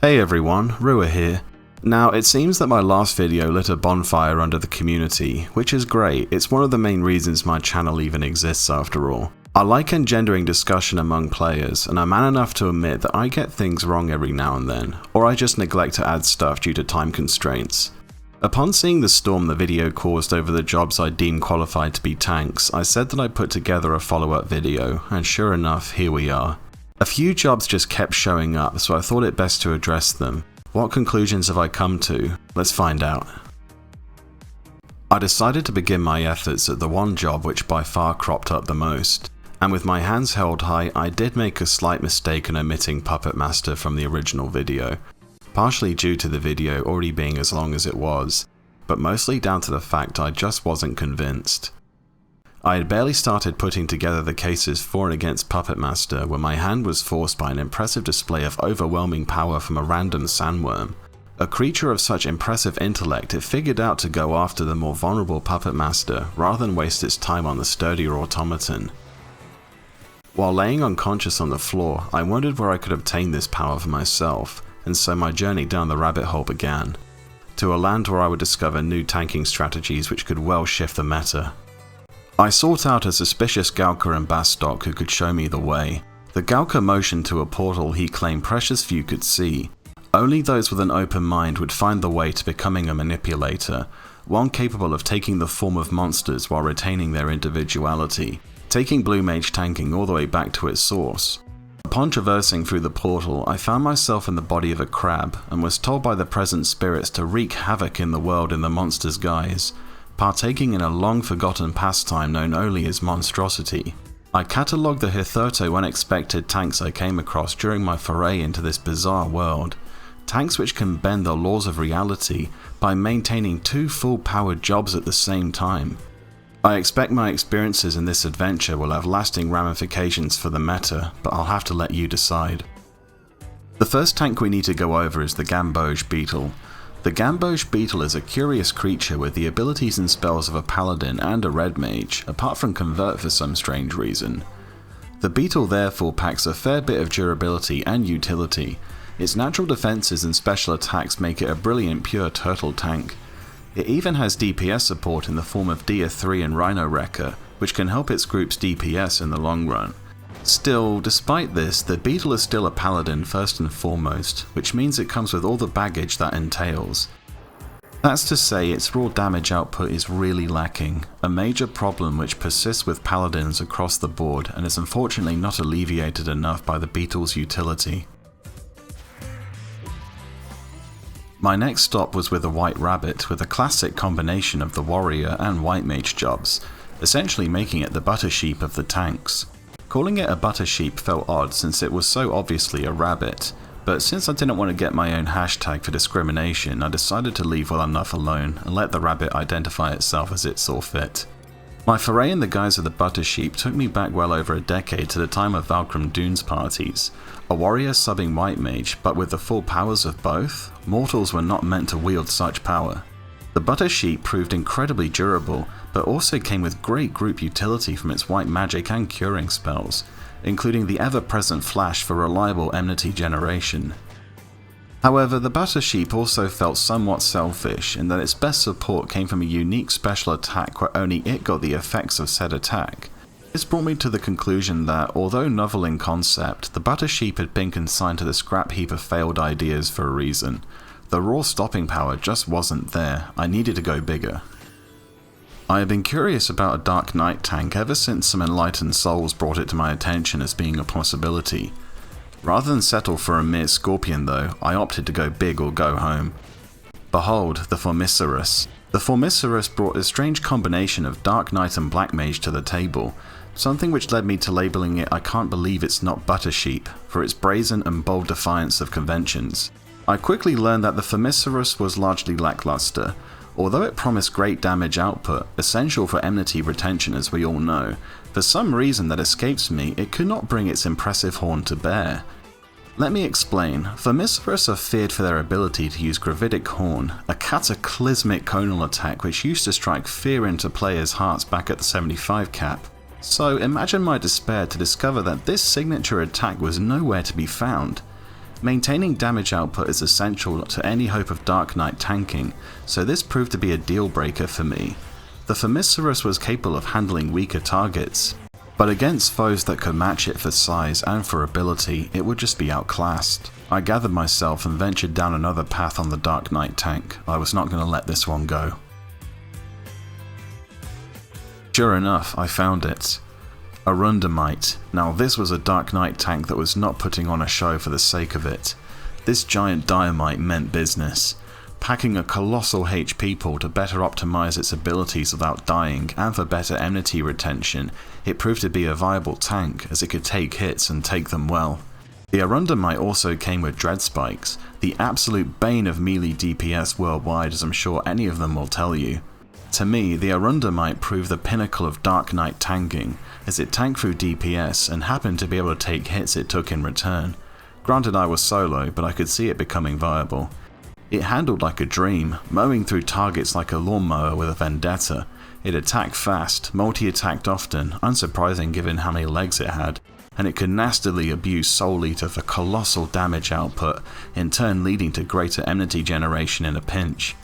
Hey everyone, Rua here. Now, it seems that my last video lit a bonfire under the community, which is great. It's one of the main reasons my channel even exists after all. I like engendering discussion among players, and I'm man enough to admit that I get things wrong every now and then, or I just neglect to add stuff due to time constraints. Upon seeing the storm the video caused over the jobs I deemed qualified to be tanks, I said that I'd put together a follow-up video, and sure enough, here we are. A few jobs just kept showing up, so I thought it best to address them. What conclusions have I come to? Let's find out. I decided to begin my efforts at the one job which by far cropped up the most, and with my hands held high, I did make a slight mistake in omitting Puppet Master from the original video, partially due to the video already being as long as it was, but mostly down to the fact I just wasn't convinced. I had barely started putting together the cases for and against Puppet Master when my hand was forced by an impressive display of overwhelming power from a random sandworm. A creature of such impressive intellect, it figured out to go after the more vulnerable Puppet Master rather than waste its time on the sturdier automaton. While laying unconscious on the floor, I wondered where I could obtain this power for myself, and so my journey down the rabbit hole began, to a land where I would discover new tanking strategies which could well shift the meta. I sought out a suspicious Gauka and Bastok who could show me the way. The Gauka motioned to a portal he claimed precious few could see. Only those with an open mind would find the way to becoming a manipulator, one capable of taking the form of monsters while retaining their individuality, taking Blue Mage tanking all the way back to its source. Upon traversing through the portal, I found myself in the body of a crab and was told by the present spirits to wreak havoc in the world in the monster's guise, partaking in a long-forgotten pastime known only as monstrosity. I catalogued the hitherto unexpected tanks I came across during my foray into this bizarre world, tanks which can bend the laws of reality by maintaining two full-powered jobs at the same time. I expect my experiences in this adventure will have lasting ramifications for the meta, but I'll have to let you decide. The first tank we need to go over is the Gamboge Beetle. The Gamboge Beetle is a curious creature with the abilities and spells of a paladin and a red mage, apart from convert for some strange reason. The Beetle therefore packs a fair bit of durability and utility. Its natural defenses and special attacks make it a brilliant pure turtle tank. It even has DPS support in the form of Dia 3 and Rhino Wrecker, which can help its group's DPS in the long run. Still, despite this, the Beetle is still a paladin first and foremost, which means it comes with all the baggage that entails. That's to say, its raw damage output is really lacking, a major problem which persists with paladins across the board and is unfortunately not alleviated enough by the Beetle's utility. My next stop was with a White Rabbit with a classic combination of the Warrior and White Mage jobs, essentially making it the butter sheep of the tanks. Calling it a butter sheep felt odd since it was so obviously a rabbit, but since I didn't want to get my own hashtag for discrimination, I decided to leave well enough alone and let the rabbit identify itself as it saw fit. My foray in the guise of the butter sheep took me back well over a decade to the time of Valkyrie Dunes parties. A warrior subbing White Mage, but with the full powers of both? Mortals were not meant to wield such power. The butter sheep proved incredibly durable, but also came with great group utility from its white magic and curing spells, including the ever-present flash for reliable enmity generation. However, the butter sheep also felt somewhat selfish in that its best support came from a unique special attack where only it got the effects of said attack. This brought me to the conclusion that, although novel in concept, the butter sheep had been consigned to the scrap heap of failed ideas for a reason. The raw stopping power just wasn't there. I needed to go bigger. I have been curious about a Dark Knight tank ever since some enlightened souls brought it to my attention as being a possibility. Rather than settle for a mere Scorpion though, I opted to go big or go home. Behold, the Formicerus. The Formicerus brought a strange combination of Dark Knight and Black Mage to the table, something which led me to labeling it I can't believe it's not butter sheep, for its brazen and bold defiance of conventions. I quickly learned that the Formicerus was largely lackluster. Although it promised great damage output, essential for enmity retention as we all know, for some reason that escapes me, it could not bring its impressive horn to bear. Let me explain. Formicerus are feared for their ability to use Gravitic Horn, a cataclysmic conal attack which used to strike fear into players' hearts back at the 75 cap. So imagine my despair to discover that this signature attack was nowhere to be found. Maintaining damage output is essential to any hope of Dark Knight tanking, so this proved to be a deal breaker for me. The Themyscirus was capable of handling weaker targets, but against foes that could match it for size and for ability, it would just be outclassed. I gathered myself and ventured down another path on the Dark Knight tank. I was not going to let this one go. Sure enough, I found it. Arunda Might. Now this was a Dark Knight tank that was not putting on a show for the sake of it. This giant dynamite meant business. Packing a colossal HP pool to better optimize its abilities without dying and for better enmity retention, it proved to be a viable tank as it could take hits and take them well. The Arunda Might also came with dread spikes, the absolute bane of melee DPS worldwide, as I'm sure any of them will tell you. To me, the Arunda Might proved the pinnacle of Dark Knight tanking, as it tanked through DPS and happened to be able to take hits it took in return. Granted I was solo, but I could see it becoming viable. It handled like a dream, mowing through targets like a lawnmower with a vendetta. It attacked fast, multi-attacked often, unsurprising given how many legs it had, and it could nastily abuse Soul Eater for colossal damage output, in turn leading to greater enmity generation in a pinch.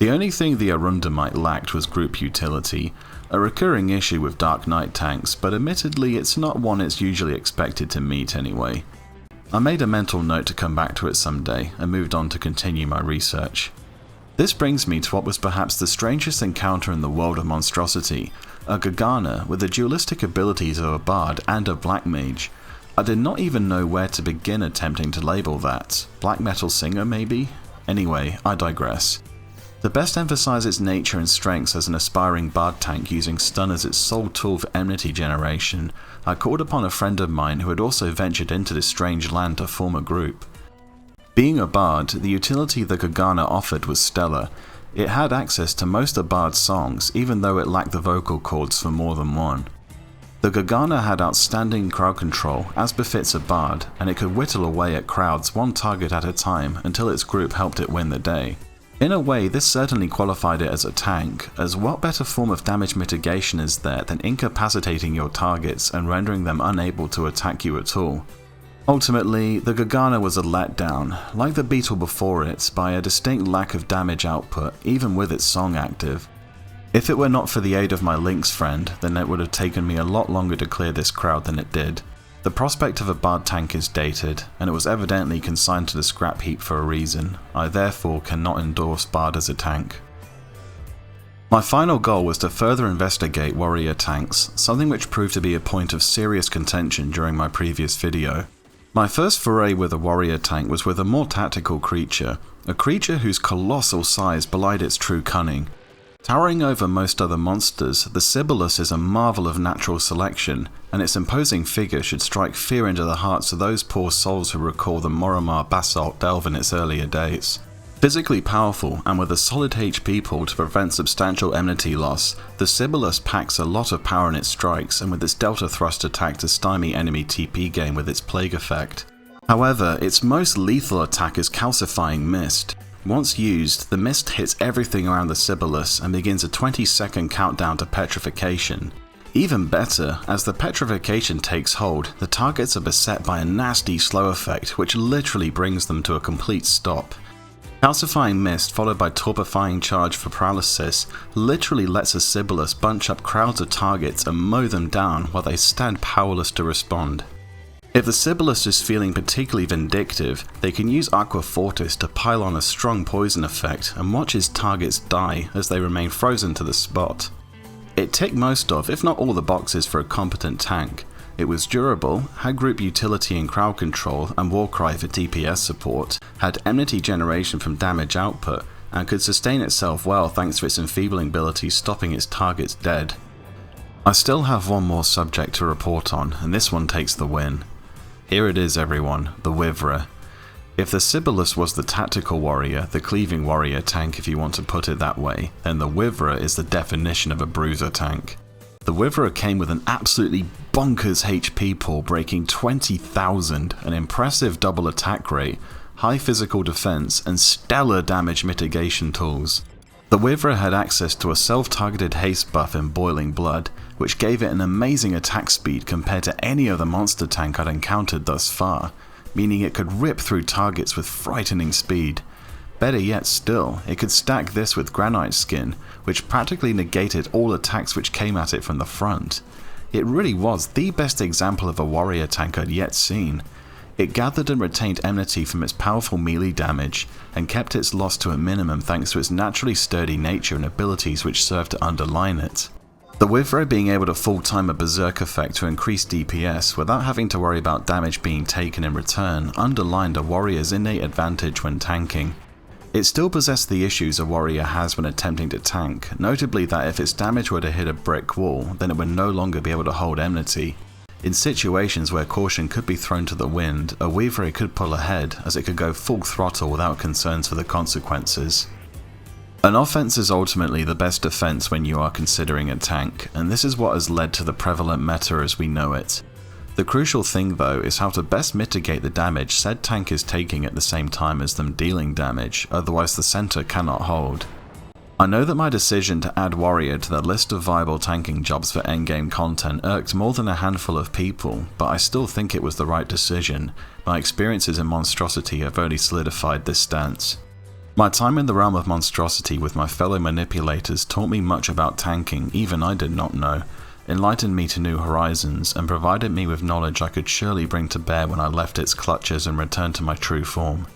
The only thing the Arunda Might lacked was group utility, a recurring issue with Dark Knight tanks, but admittedly it's not one it's usually expected to meet anyway. I made a mental note to come back to it someday, and moved on to continue my research. This brings me to what was perhaps the strangest encounter in the world of monstrosity, a Gagana with the dualistic abilities of a bard and a black mage. I did not even know where to begin attempting to label that. Black metal singer maybe? Anyway, I digress. To best emphasize its nature and strengths as an aspiring bard tank using stun as its sole tool for enmity generation, I called upon a friend of mine who had also ventured into this strange land to form a group. Being a bard, the utility the Gagana offered was stellar. It had access to most of bard's songs, even though it lacked the vocal cords for more than one. The Gagana had outstanding crowd control, as befits a bard, and it could whittle away at crowds one target at a time until its group helped it win the day. In a way, this certainly qualified it as a tank, as what better form of damage mitigation is there than incapacitating your targets and rendering them unable to attack you at all? Ultimately, the Gagana was a letdown, like the Beetle before it, by a distinct lack of damage output, even with its song active. If it were not for the aid of my Lynx friend, then it would have taken me a lot longer to clear this crowd than it did. The prospect of a bard tank is dated, and it was evidently consigned to the scrap heap for a reason. I therefore cannot endorse bard as a tank. My final goal was to further investigate warrior tanks, something which proved to be a point of serious contention during my previous video. My first foray with a warrior tank was with a more tactical creature, a creature whose colossal size belied its true cunning. Towering over most other monsters, the Sibylla is a marvel of natural selection, and its imposing figure should strike fear into the hearts of those poor souls who recall the Moramar basalt delve in its earlier days. Physically powerful and with a solid HP pool to prevent substantial enmity loss, the Sibylla packs a lot of power in its strikes and with its delta thrust attack to stymie enemy TP game with its plague effect. However, its most lethal attack is Calcifying Mist. Once used, the mist hits everything around the Sibylla and begins a 20-second countdown to petrification. Even better, as the petrification takes hold, the targets are beset by a nasty slow effect which literally brings them to a complete stop. Calcifying Mist followed by Torpifying Charge for paralysis literally lets a Sibylla bunch up crowds of targets and mow them down while they stand powerless to respond. If the Sibylla is feeling particularly vindictive, they can use Aqua Fortis to pile on a strong poison effect and watch his targets die as they remain frozen to the spot. It ticked most of, if not all the boxes for a competent tank. It was durable, had group utility and crowd control and Warcry for DPS support, had enmity generation from damage output, and could sustain itself well thanks to its enfeebling ability stopping its targets dead. I still have one more subject to report on, and this one takes the win. Here it is everyone, the Waiver. If the Sibylla was the tactical warrior, the cleaving warrior tank if you want to put it that way, then the Waiver is the definition of a bruiser tank. The Waiver came with an absolutely bonkers HP pool breaking 20,000, an impressive double attack rate, high physical defense, and stellar damage mitigation tools. The Waiver had access to a self-targeted haste buff in Boiling Blood, which gave it an amazing attack speed compared to any other monster tank I'd encountered thus far. meaning it could rip through targets with frightening speed. Better yet still, it could stack this with Granite Skin, which practically negated all attacks which came at it from the front. It really was the best example of a warrior tank I'd yet seen. It gathered and retained enmity from its powerful melee damage, and kept its loss to a minimum thanks to its naturally sturdy nature and abilities which served to underline it. The Waiver being able to full-time a Berserk effect to increase DPS without having to worry about damage being taken in return underlined a warrior's innate advantage when tanking. It still possessed the issues a warrior has when attempting to tank, notably that if its damage were to hit a brick wall, then it would no longer be able to hold enmity. In situations where caution could be thrown to the wind, a Waiver could pull ahead, as it could go full throttle without concerns for the consequences. An offense is ultimately the best defense when you are considering a tank, and this is what has led to the prevalent meta as we know it. The crucial thing though is how to best mitigate the damage said tank is taking at the same time as them dealing damage, otherwise the center cannot hold. I know that my decision to add warrior to the list of viable tanking jobs for endgame content irked more than a handful of people, but I still think it was the right decision. My experiences in Monstrosity have only solidified this stance. My time in the realm of Monstrosity with my fellow manipulators taught me much about tanking even I did not know, enlightened me to new horizons, and provided me with knowledge I could surely bring to bear when I left its clutches and returned to my true form.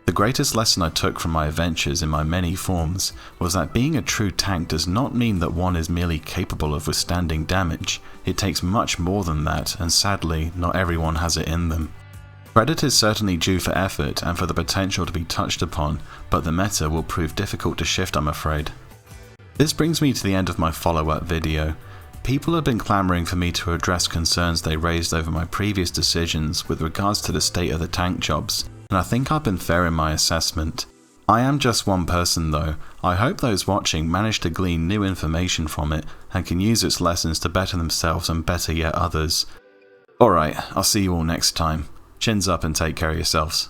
The greatest lesson I took from my adventures in my many forms was that being a true tank does not mean that one is merely capable of withstanding damage. It takes much more than that, and sadly, not everyone has it in them. Credit is certainly due for effort and for the potential to be touched upon, but the meta will prove difficult to shift, I'm afraid. This brings me to the end of my follow-up video. People have been clamoring for me to address concerns they raised over my previous decisions with regards to the state of the tank jobs, and I think I've been fair in my assessment. I am just one person though. I hope those watching manage to glean new information from it and can use its lessons to better themselves and better yet others. Alright, I'll see you all next time. Chins up and take care of yourselves.